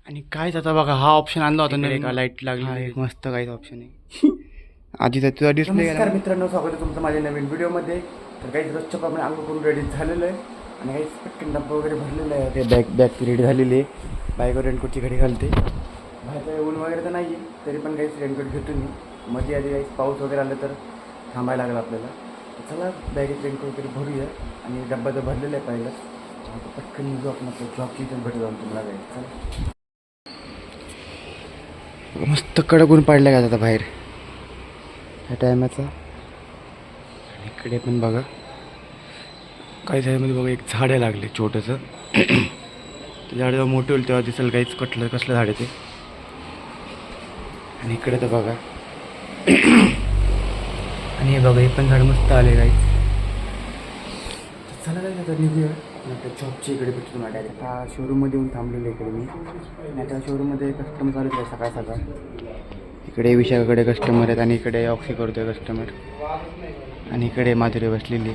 आणि काहीच आता बघा हा ऑप्शन आणला होता नाही का, लाईट लागली. हा एक मस्त काहीच ऑप्शन आहे. आधी तर तुझा डिस्प्ले. नमस्कार मित्रांनो, स्वागत आहे तुमचं माझ्या नवीन व्हिडिओमध्ये. तर काही रोजच्या प्रमाणे अंग करून रेडी झालेलं आहे आणि काही पटकन डब्बा वगैरे भरलेलं आहे. ते बॅग रेडी झालेली आहे. बाईकवर रेनकोटची घडी घालते. बाहेरचं ऊन वगैरे तर नाही आहे, तरी पण काही रेनकोट घेतो मी. मध्ये आधी काही पाऊस वगैरे आलं तर थांबायला लागलं आपल्याला. चला बॅगेत रेनकोट वगैरे भरूया आणि डब्बा तर भरलेला आहे पहिला. पटकन निघू आपण आपल्या जॉबची इथून भेटू जाऊन तुम्हाला चला. मस्त कडक ऊन पडलं का आता बाहेर ह्या टायमाचा. इकडे पण बघा काही झाडामध्ये बघा एक झाड लागले छोटंसं. ते झाड जेव्हा मोठे होईल तेव्हा दिसेल काहीच कसलं झाड आहे ते. आणि इकडे तर बघा आणि हे बघा हे पण झाड मस्त आले काही. चला काय आता निघूया आता जॉबच्या इकडे भेटतो ना डायरेक्ट. आता शोरूममध्ये येऊन थांबलेलं इकडे मी. आणि आता शोरूममध्ये कस्टमर चालूच आहे सकाळ सकाळ. इकडे विशाखाकडे कस्टमर आहेत आणि इकडे ऑक्सी करतोय कस्टमर. आणि इकडे माधुरी बसलेली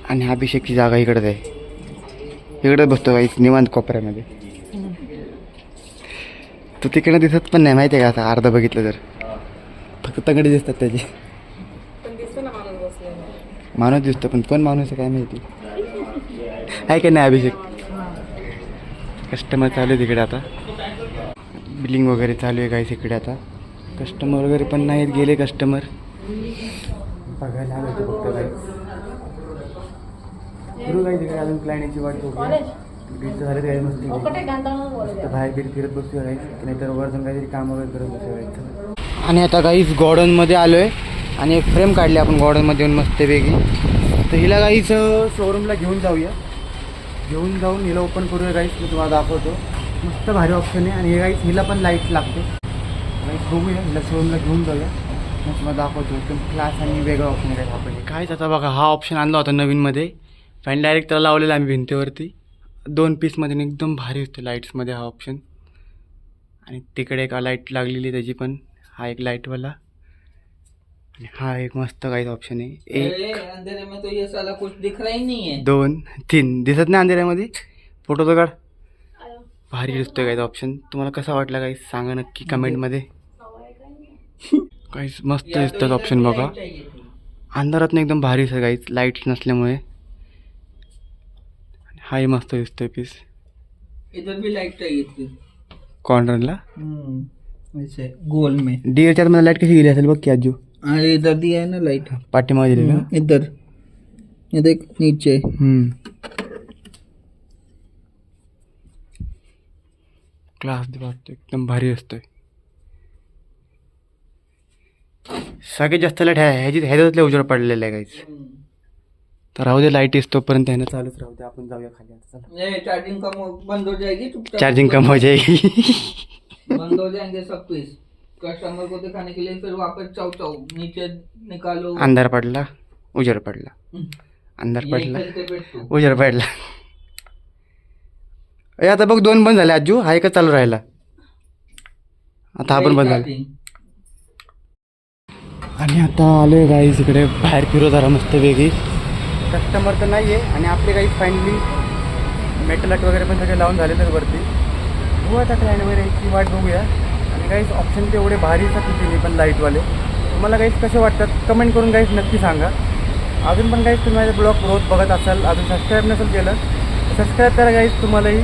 आणि अभिषेकची जागा इकडंच आहे. इकडेच बसतो काही निवांत कोपऱ्यामध्ये. तो तिकडे दिसत पण नाही माहिती आहे का, आता अर्धा बघितलं तर फक्त तगडे दिसतात त्याचे. माणूस दिसतो पण कोण माणूस आहे काय माहिती आहे का नाही. अभिषेक कस्टमर चालू आहे तिकडे. आता बिलिंग वगैरे चालू आहे काहीच इकडे. आता कस्टमर वगैरे पण नाहीत, गेले कस्टमर. बघायला आलं होतं फक्त काही करू काही तिकडे अजून क्लायंटची वाट बघूया. बिलचं झालं काही मस्ती बाहेर बिल फिरत बसूया काही, नाहीतर वर जाऊन काहीतरी काम वगैरे करत बसूया. आणि आता काहीच गॉर्डनमध्ये आलो आहे आणि एक फ्रेम काढली आपण गॉर्डनमध्ये येऊन मस्तपैकी. तर हिला काहीच शोरूमला घेऊन जाऊया. घेऊन जाऊन हिला ओपन करूया काहीच, मी तुम्हाला दाखवतो. मस्त भारी ऑप्शन आहे आणि हे काहीच हिला पण लाईट लागते. काहीच बघूया, हिला शोरूमला घेऊन जाऊया मग तुम्हाला दाखवतो. एकदम क्लास आणि वेगळा ऑप्शन आहे काही आपण. काहीच आता बघा हा ऑप्शन आणला होता नवीनमध्ये. फॅन डायरेक्ट त्याला लावलेला आम्ही भिंतीवरती 2 पीसमध्ये एकदम भारी होते लाईट्समध्ये हा ऑप्शन. आणि तिकडे एक लाईट लागलेली त्याची पण, हा एक लाईटवाला. आणि हा एक मस्त काहीच ऑप्शन आहे. एक अंधेरे में तो ये साला कुछ दिख रहा ही नहीं है. 2 3 दिसत नाही अंधेऱ्यामध्ये. फोटो तो काढ. भारी दिसतोय काहीच ऑप्शन. तुम्हाला कसा वाटला काही सांगा नक्की कमेंटमध्ये. काहीच मस्त दिसतात ऑप्शन बघा. अंधारात नाही एकदम भारी दिसतं काहीच लाईट्स नसल्यामुळे. हाही मस्त दिसतोय पीस. इधर भी लाइट चाहिए थी कॉर्नरला वैसे गोल में. डीएलच्या मला लाईट कशी गेली असेल बघ की आजू. अरे इधर दिया है ना लाइट, पाठीमागे दिली ना. इधर ये देख नीचे. क्लास वाटतो एकदम भारी असतोय. सगळ्यात जास्त लाईट ह्याच्यातल्या उजेड पडलेलं आहे काहीच. तर राहू दे लाईट तोपर्यंत ह्यानं चालूच राहू दे. आपण जाऊया खाली आता. चला ये चार्जिंग कम बंद हो जाएगी चुपचाप. चार्जिंग कम हो जाएगी. बंद हो जाएंगे सब पीस. कस्टमर को दिखाने के लिए फिर वापस चाव चाव नीचे निकालो. अंधार पडला उजेड पडला. अंधार पडला उजेड पडला. आता बघ 2 बंद झाले आजू. हा एकच चालू राहिला. आता हा पण बंद झाला. आणि आता आलोय गाईस इकडे बाहेर फिरू जरा मस्त वेगळी. कस्टमर तर नाही आहे आणि आपले काही फायनली मेटल लाईट वगैरे पण सगळे लावून झाले तर वरती. बघू आता क्लायंट वगैरे याची वाट बघूया. आणि काहीच ऑप्शन तेवढे भारी असतात तिथे पण लाईटवाले. तुम्हाला काहीच कसे वाटतात कमेंट करून काहीच नक्की सांगा. अजून पण काहीच तुम्ही माझे ब्लॉग रोज बघत असाल, अजून सबस्क्राईब नसेल केलं तर सबस्क्राईब करा काहीच. तुम्हालाही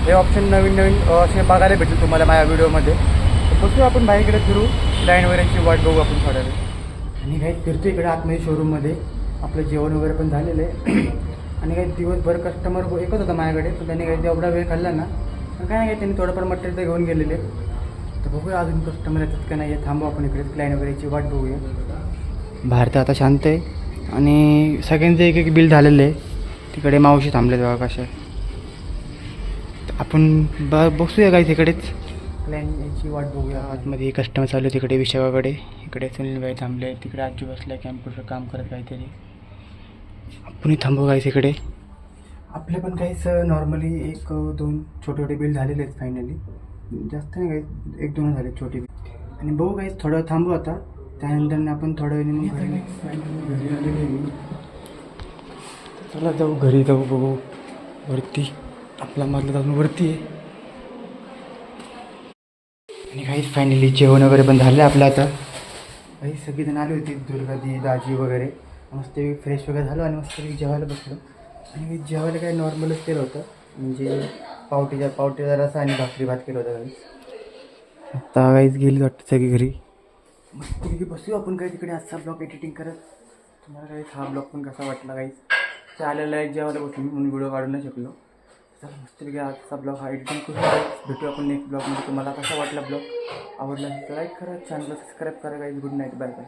हे ऑप्शन नवीन असे बघायला भेटेल तुम्हाला माझ्या व्हिडिओमध्ये. तर बसू आपण बाहेरकडे फिरू, क्लायंट वगैरेची वाट बघू आपण थोड्या वेळ. आणि काहीच फिरतो इकडे आतमध्ये शोरूममध्ये. आपलं जेवण वगैरे पण झालेलं आहे. आणि काही दिवसभर कस्टमर एकच होता माझ्याकडे, पण त्यांनी काही एवढा वेळ खाल्ला ना पण काय नाही, त्यांनी थोडंफार मटेरियल तर घेऊन गेलेले. तर बघूया अजून कस्टमर येतात का नाही. थांबू आपण इकडे क्लायंट वगैरेची वाट बघूया. बाहेर तर आता शांत आहे आणि सगळ्यांचं एक बिल झालेलं आहे. तिकडे मावशी थांबले बघा कशा. आपण बसूया काही तिकडेच क्लायंट याची वाट बघूया. आतमध्ये कस्टमर चालू आहे तिकडे विशाखाकडे. इकडे सुनील भाई थांबले. तिकडे आजू बसल्या कॅम्प्युटर काम करत काहीतरी. आपण थांबू काहीच इकडे. आपले पण काहीच नॉर्मली 1-2 छोटे बिल झालेले आहेत फायनली. जास्त नाही काही 1-2 झाले छोटे बिल. आणि बघू काहीच थोडं थांबू आता. त्यानंतर आपण थोड्या वेळाने घरी आलेले. चला जाऊ घरी जाऊ. बघू वरती आपला मधला जाऊन वरती आहे. आणि काही फायनली जेवण वगैरे पण झालं आपलं आता. काही सगळीजण आली होती, दुर्गादी दाजी वगैरे. मस्त फ्रेश वगैरे झालो आणि मस्त जेवायला बसलो. आणि जेवायला काही नॉर्मलच केलं होतं, म्हणजे पावटीचा रसा आणि भाकरी भात केलं होतं काही. आता काहीच गेली वाटतं सगळी घरी. मस्तपैकी बसू आपण काही तिकडे आजचा ब्लॉग एडिटिंग करत. तुम्हाला काही हा ब्लॉग पण कसा वाटला काही चालेल आहे. जेवायला बसलो म्हणून व्हिडिओ काढू नाही शकलो. तर मस्तपैकी आजचा ब्लॉग हा एडिटिंग करून भेटू आपण नेक्स्ट ब्लॉगमध्ये. तुम्हाला कसा वाटला ब्लॉग, आवडला असेल तर लाईक करा, चॅनलला सबस्क्राईब करा. काही गुड नाईट, बाय बाय.